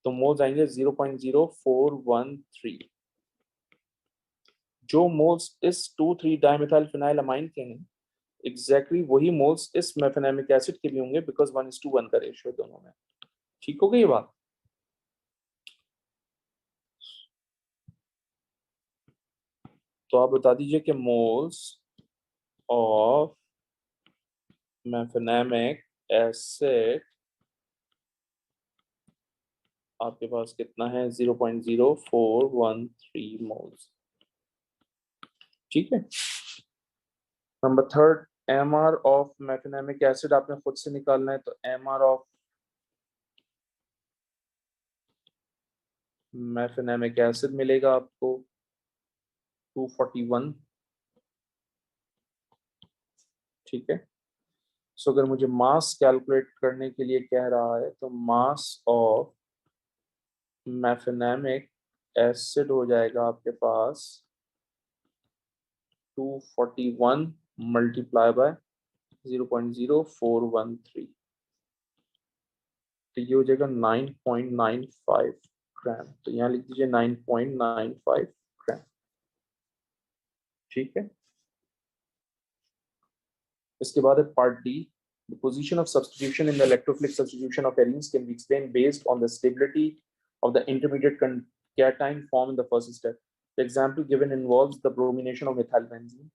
तो मोल्स आएंगे 0.0413। जो मोल्स इस 2,3 डाइमेथाइल फिनाइल अमाइन के हैं एग्जैक्टली वही मोल्स इस मेफेनामिक एसिड के भी होंगे, बिकॉज 1:1 का रेशियो दोनों में। ठीक हो गई ये बात? तो आप बता दीजिए कि मोल्स ऑफ मेफेनामिक एसिड आपके पास कितना है? 0.0413 मोल्स। ठीक है। Number third, M R of mefenamic acid आपने खुद से निकालना है, तो M R of mefenamic acid मिलेगा आपको 241। ठीक है। सो अगर मुझे मास कैलकुलेट करने के लिए कह रहा है तो मास ऑफ मेफेनामिक एसिड हो जाएगा आपके पास 241 मल्टीप्लाई बाय 0.0413, तो ये हो जाएगा 9.95 ग्राम। तो यहाँ लिख दीजिए 9.95 ग्राम। ठीक है। इसके बाद है part D. The position of substitution in the electrophilic substitution of arenes can be explained based on the stability of the intermediate cation formed in the first step. The example given involves the bromination of methyl benzene.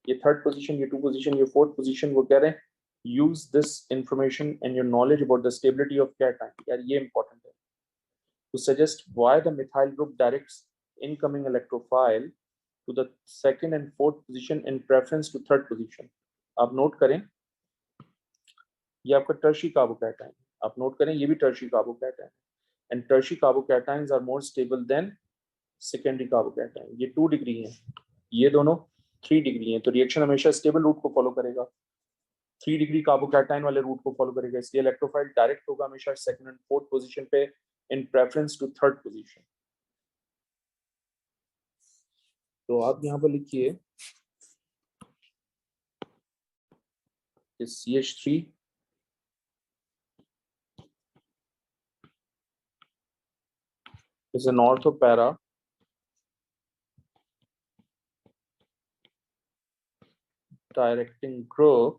ये third position, ये 2 position, ये 4th position वो कह रहे हैं use this information and your knowledge about the stability of cation. यार ये important है. To suggest why the methyl group directs incoming electrophile to the second and fourth position in preference to third position. आप note करें ये आपका tertiary carbocation, आप note करें ये भी tertiary carbocation, and tertiary carbocations are more stable than secondary carbocation. ये 2 degree हैं, ये दोनों 3 डिग्री हैं, तो रिएक्शन हमेशा स्टेबल रूट को फॉलो करेगा, 3 डिग्री कार्बोकैटायन वाले रूट को फॉलो करेगा, इसलिए इलेक्ट्रोफाइल डायरेक्ट होगा हमेशा सेकंड एंड फोर्थ पोजीशन पे इन प्रेफरेंस टू थर्ड पोजीशन। तो आप यहाँ पर लिखिए CH3 is an orthopara directing group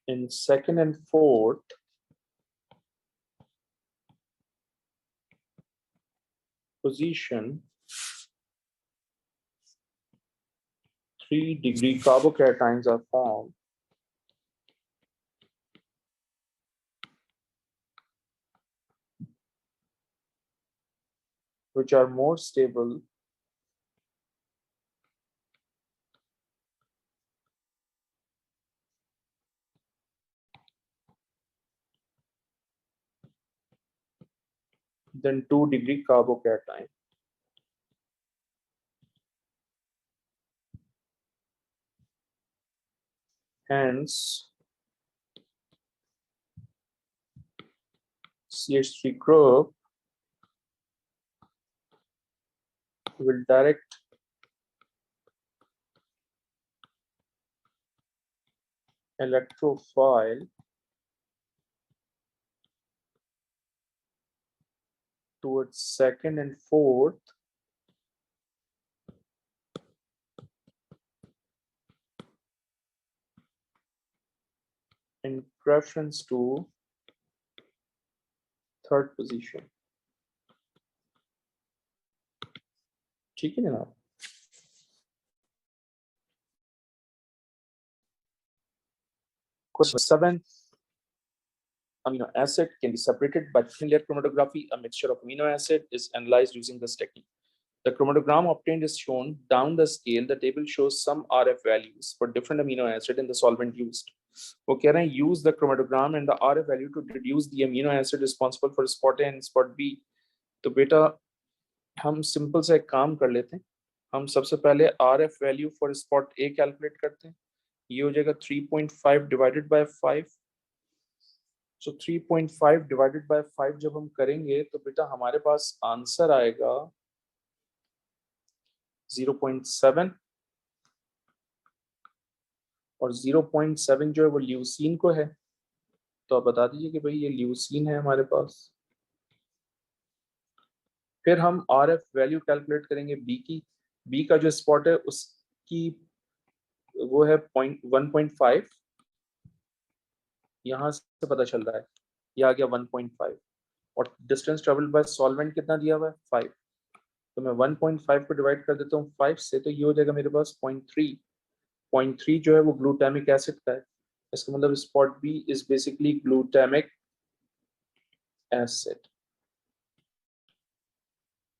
in second and fourth position 3 degree carbocations are formed which are more stable than 2 degree carbocation. Hence, CH3 group will direct electrophile towards second and fourth in preference to third position. ठीक है जनाब? Question 7. Amino acid can be separated by thin layer chromatography. A mixture of amino acid is analyzed using this technique. The chromatogram obtained is shown down the scale. The table shows some RF values for different amino acid in the solvent used. वो कह रहे हैं use the chromatogram and the RF value to deduce the amino acid responsible for spot A and spot B. तो बेटा हम simple से एक काम कर लेते हैं, हम सबसे पहले RF value for spot A calculate करते हैं, ये हो जाएगा 3.5 divided by 5। So 3.5 divided by 5 जब हम करेंगे तो बेटा हमारे पास आंसर आएगा 0.7, और 0.7 जो है वो ल्यूसीन को है। तो आप बता दीजिए कि भाई ये ल्यूसीन है हमारे पास। फिर हम आर एफ वैल्यू कैलकुलेट करेंगे बी की। बी का जो स्पॉट है उसकी वो है 1.5, यहाँ से पता चल रहा है, ये आ गया 1.5, और डिस्टेंस ट्रेवल्ड बाय सॉल्वेंट कितना दिया हुआ है 5। तो मैं 1.5 को डिवाइड कर देता हूँ 5 से, तो ये हो जाएगा मेरे पास 0.3 जो है वो ग्लूटामिक एसिड का है। इसका मतलब spot B is basically glutamic acid.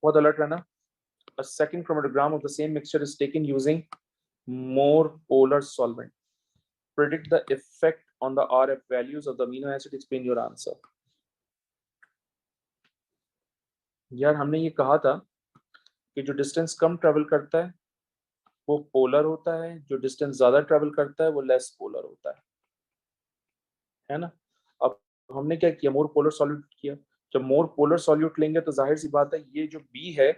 बहुत अलर्ट रहना। A second chromatogram of the same mixture is taken using more polar solvent. Predict the effect on the RF values of the amino acid. Explain your answer. यार हमने ये कहा था कि जो distance कम travel करता है वो पोलर होता है, जो डिस्टेंस ज्यादा ट्रेवल करता है वो लेस पोलर होता है ना। अब हमने क्या किया, मोर पोलर सॉल्यूट किया। जब मोर पोलर सॉल्यूट लेंगे तो जाहिर सी बात है ये जो बी है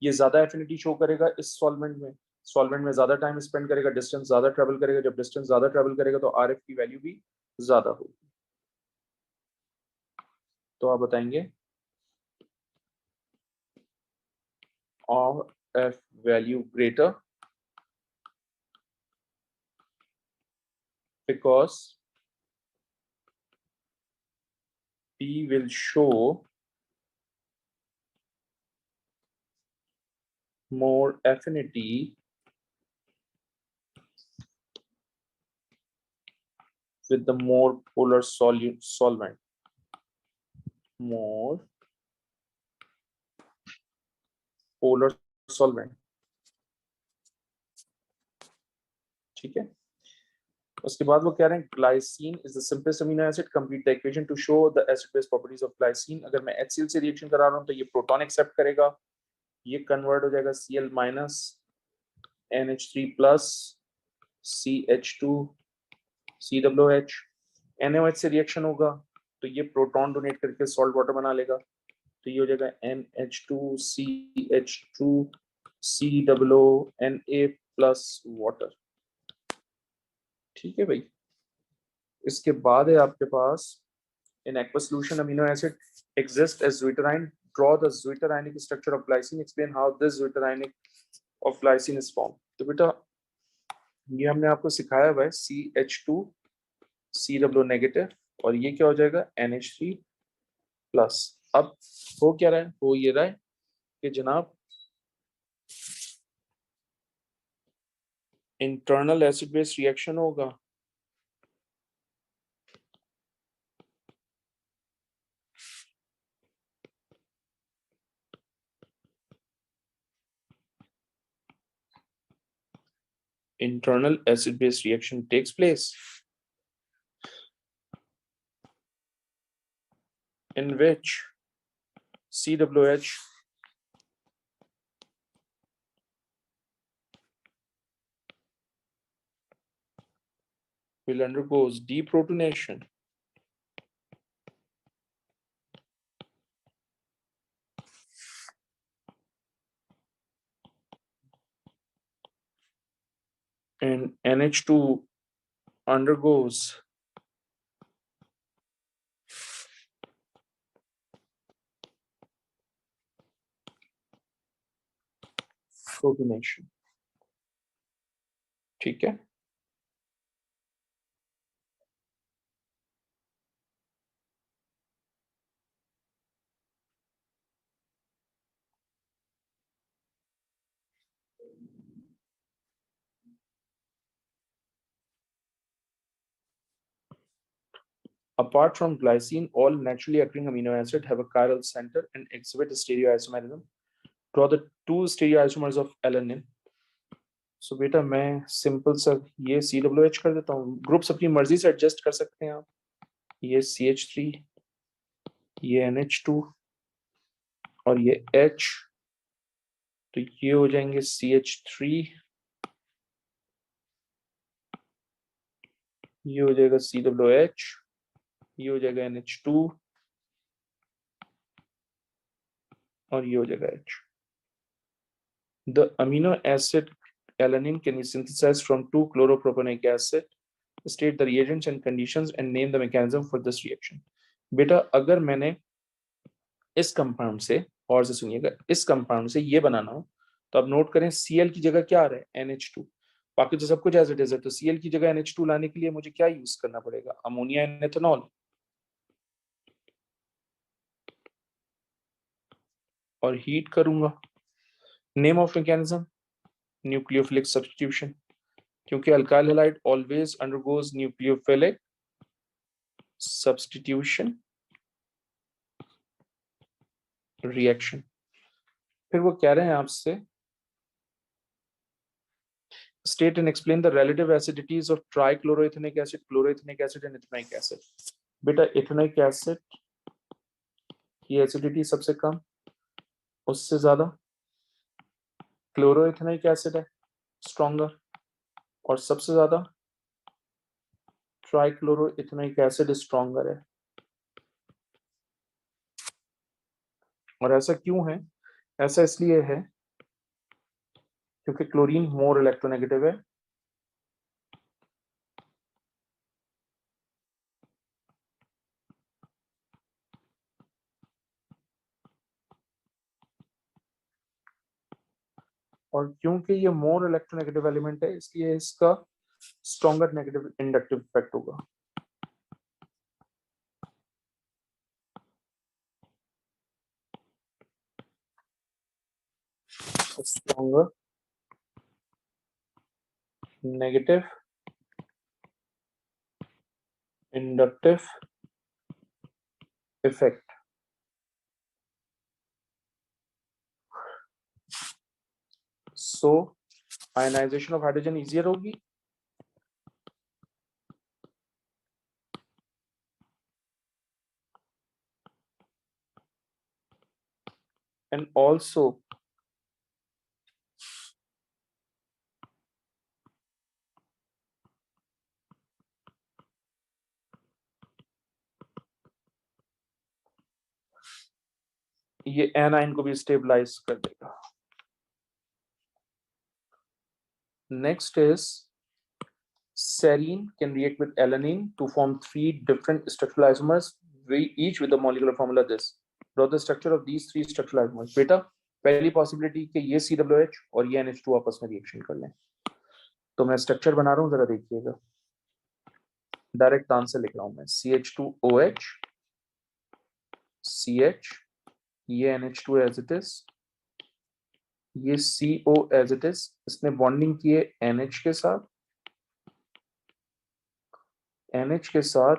ये ज्यादा एफिनिटी शो करेगा इस सॉल्वेंट में। सॉल्वेंट में ज्यादा टाइम स्पेंड करेगा, डिस्टेंस ज्यादा ट्रेवल करेगा। जब डिस्टेंस ज्यादा ट्रेवल करेगा तो आरएफ की वैल्यू भी ज्यादा होगी। तो आप बताएंगे RF value greater because P will show more affinity with the more polar solvent. More polar solvent. ठीक है। उसके बाद वो कह रहे हैं glycine is the simplest amino acid, complete the equation to show the acid base properties of glycine. अगर मैं HCl से रिएक्शन करा रहा हूं तो ये प्रोटॉन एक्सेप्ट करेगा, ये कन्वर्ट हो जाएगा Cl minus NH3 plus CH2 COOH। NaOH से रिएक्शन होगा तो ये प्रोटॉन डोनेट करके सॉल्ट वाटर बना लेगा, तो ये हो जाएगा NH2CH2 COONA प्लस वाटर। ठीक है भाई। इसके बाद है आपके पास in aqueous solution amino acid exist as zwitterine. Draw the zwitterionic structure of glycine. Explain how this zwitterionic of glycine is formed. तो बेटा ये हमने आपको सिखाया हुआ है CH2 COO नेगेटिव, और ये क्या हो जाएगा NH3 प्लस। अब हो क्या रहा है, हो ये रहा है कि जनाब इंटरनल एसिड बेस रिएक्शन होगा। Internal acid base reaction takes place in which COOH will undergoes deprotonation and NH2 undergoes protonation। ठीक है। Apart from glycine, all naturally occurring amino acids have a chiral center and exhibit stereoisomerism. Draw the two stereoisomers of alanine. So बेटा मैं simple सा ये COOH कर देता हूँ, groups अपनी मर्जी से एडजस्ट कर सकते हैं आप। ये CH3, ये NH2 और ये H, तो ये हो जाएंगे CH3, ये हो जाएगा COOH, ये हो जाएगा NH2 और ये हो जाएगा H। The amino acid alanine can be synthesized from 2 chloropropanoic acid state the reagents and conditions and name the mechanism for this reaction. बेटा अगर मैंने इस कंपाउंड से, और से सुनिएगा, इस कंपाउंड से ये बनाना हो तो अब नोट करें Cl की जगह क्या आ रहा है, NH2। बाकी तो सब कुछ एज इट इज है, तो Cl की जगह NH2 लाने के लिए मुझे क्या यूज करना पड़ेगा, अमोनिया एंड एथेनॉल, और हीट करूंगा। Name of mechanism nucleophilic substitution, क्योंकि alkyl halide always undergoes nucleophilic substitution reaction. फिर वो कह रहे हैं आपसे state and explain the relative acidities of trichloroethanic acid, chloroethanic acid and ethanoic acid। बेटा ethanoic acid की एसिडिटी सबसे कम, उससे ज्यादा क्लोरोइथेनोइक एसिड है स्ट्रॉन्गर, और सबसे ज्यादा ट्राइक्लोरोइथेनोइक एसिड स्ट्रॉन्गर है। और ऐसा क्यों है, ऐसा इसलिए है क्योंकि क्लोरीन मोर इलेक्ट्रोनेगेटिव है, और क्योंकि ये मोर इलेक्ट्रोनेगेटिव एलिमेंट है इसलिए इसका स्ट्रॉन्गर नेगेटिव इंडक्टिव इफेक्ट होगा। Stronger negative inductive effect. So ionisation of hydrogen easier होगी, and also ये एनाइन को भी स्टेबलाइज कर देगा। Next is serine can react with alanine to form 3 different structural isomers, each with the molecular formula this। Draw the structure of these 3 structural isomers। बेटा पहली possibility कि ये COH और ये NH2 आपस में रिएक्शन कर लें, तो मैं स्ट्रक्चर बना रहा हूं, जरा देखिएगा, डायरेक्ट आंसर लिख रहा हूं मैं, CH2OH CH, ये NH2 एज इट इज, ये CO एज इट इज, इसने बॉन्डिंग की है NH के साथ, NH के साथ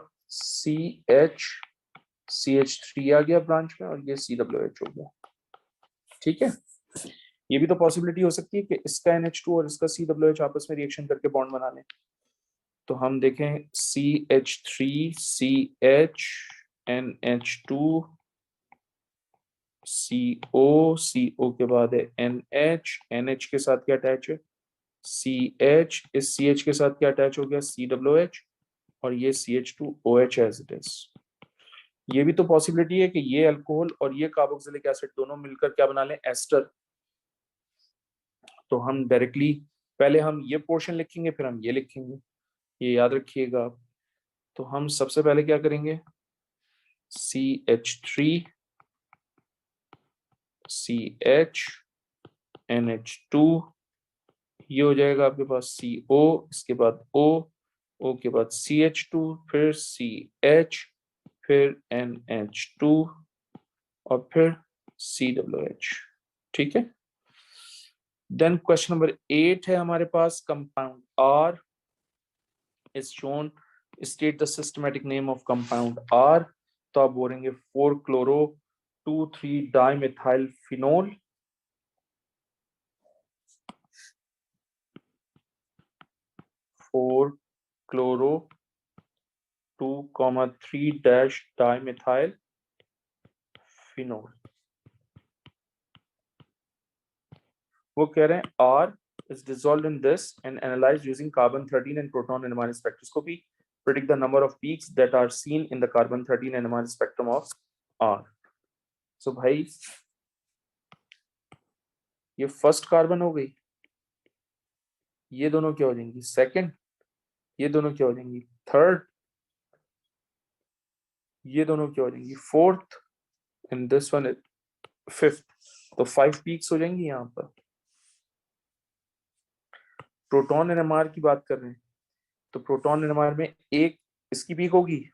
CH3 आ गया ब्रांच में, और ये COH हो गया। ठीक है, ये भी तो पॉसिबिलिटी हो सकती है कि इसका NH2 और इसका COH आपस में रिएक्शन करके बॉन्ड बना लें। तो हम देखें CH3 CH NH2 CO के बाद है NH के साथ क्या अटैच है CH, इस CH के साथ क्या अटैच हो गया COH, और ये CH2OH एज इट इज। ये भी तो पॉसिबिलिटी है कि ये अल्कोहल और ये कार्बोक्सिलिक एसिड दोनों मिलकर क्या बना लें एस्टर। तो हम डायरेक्टली पहले हम ये पोर्शन लिखेंगे फिर हम ये लिखेंगे, ये याद रखिएगा। तो हम सबसे पहले क्या करेंगे, CH3 CH NH2, ये हो जाएगा आपके पास CO, इसके बाद O के बाद CH2, फिर CH, फिर NH2 और फिर COH। ठीक है, देन क्वेश्चन नंबर 8 है हमारे पास, compound R is shown, state the systematic name of compound R। तो आप बोलेंगे 4-chloro 2,3-dimethyl phenol, 4-chloro 2,3-dimethyl phenol। वो कह रहे हैं R is dissolved in this and analyzed using carbon-13 and proton NMR spectroscopy। Predict the number of peaks that are seen in the carbon-13 NMR spectrum of R। So भाई ये first carbon हो गई, ये दोनों क्या हो जाएंगी second, ये दोनों क्या हो जाएंगी थर्ड, ये दोनों क्या हो जाएंगी fourth, and this one fifth. तो 5 पीक्स हो जाएंगी यहाँ पर। प्रोटॉन एनएमआर की बात कर रहे हैं, तो प्रोटॉन एनएमआर में एक इसकी पीक होगी,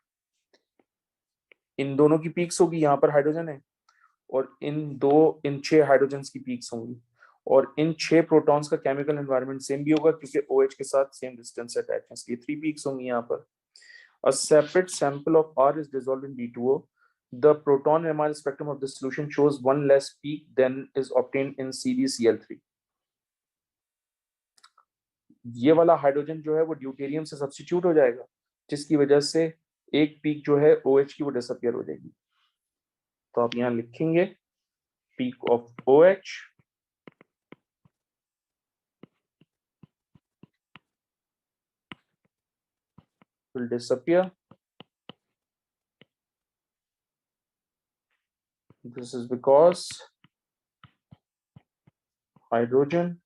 इन दोनों की पीक्स होगी, यहाँ पर हाइड्रोजन है, और इन 6 हाइड्रोजन्स की पीक्स होंगी, और इन 6 प्रोटॉन्स का केमिकल एनवायरनमेंट सेम भी होगा क्योंकि OH के साथ सेम डिस्टेंस से अटैच है, इसलिए 3 पीक्स होंगी यहाँ पर। A separate sample of R is dissolved in B2O. The proton NMR spectrum of the solution shows one less peak than is obtained in CdCl3. ये वाला हाइड्रोजन जो है वो ड्यूटेरियम से सब्स्टिट्यूट हो जाएगा, जिसकी वजह से एक पीक जो है OH की वो डिसअपियर हो जाएगी। तो आप यहाँ लिखेंगे peak of OH will disappear. This is because hydrogen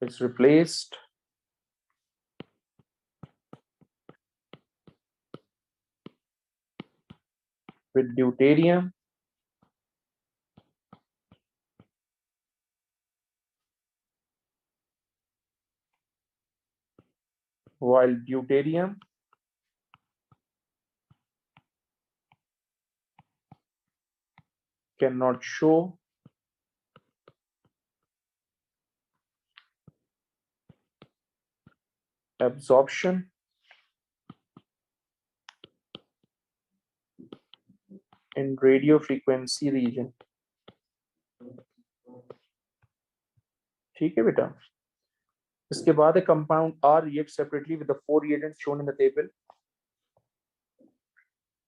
is replaced with deuterium while deuterium cannot show absorption in radio frequency region. ठीक है बेटा। इसके बाद compound R reacts separately with the 4 reagents shown in the table.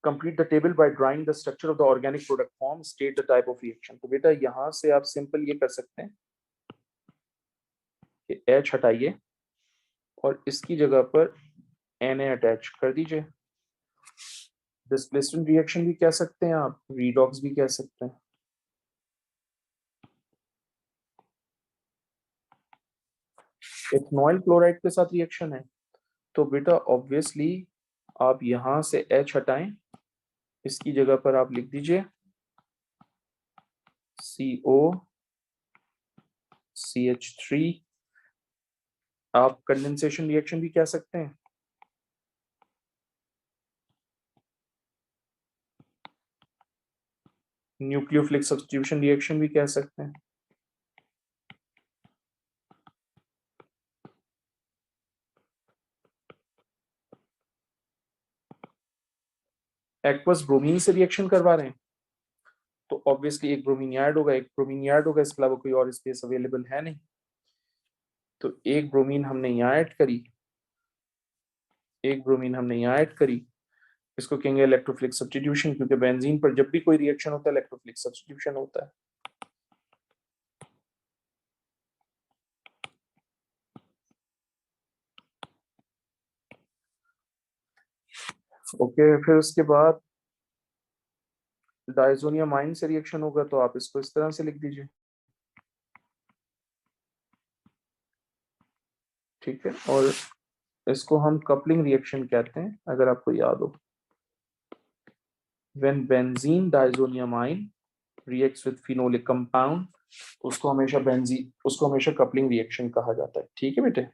Complete the table by drawing the structure of the organic product form. State the type of reaction. तो बेटा यहां से आप सिंपल ये कर सकते हैं कि H हटाइए और इसकी जगह पर Na अटैच कर दीजिए। डिस्प्लेसमेंट रिएक्शन भी कह सकते हैं आप, रीडॉक्स भी कह सकते हैं। इथेनॉल क्लोराइड के साथ रिएक्शन है, तो बेटा ऑब्वियसली आप यहां से H हटाएं, इसकी जगह पर आप लिख दीजिए COCH3। आप कंडेंसेशन रिएक्शन भी कह सकते हैं। न्यूक्लियोफिलिक सब्स्टिट्यूशन रिएक्शन भी कह सकते हैं। एक्वस ब्रोमीन से रिएक्शन करवा रहे हैं, तो ऑब्वियसली एक ब्रोमीन ऐड होगा, एक ब्रोमीन ऐड होगा, इसके अलावा कोई और स्पेस अवेलेबल है नहीं, तो एक ब्रोमीन हमने यहाँ ऐड करी, एक ब्रोमीन हमने यहाँ ऐड करी। इसको कहेंगे इलेक्ट्रोफिलिक सब्स्टिट्यूशन, क्योंकि बेंजीन पर जब भी कोई रिएक्शन होता है इलेक्ट्रोफिलिक सब्स्टिट्यूशन होता है। ओके, फिर उसके बाद डायजोनियम आयन से रिएक्शन होगा, तो आप इसको इस तरह से लिख दीजिए। ठीक है, और इसको हम कपलिंग रिएक्शन कहते हैं, अगर आपको याद हो। When benzene diazonium ion reacts with phenolic compound, उसको हमेशा कपलिंग रिएक्शन कहा जाता है। ठीक है बेटे।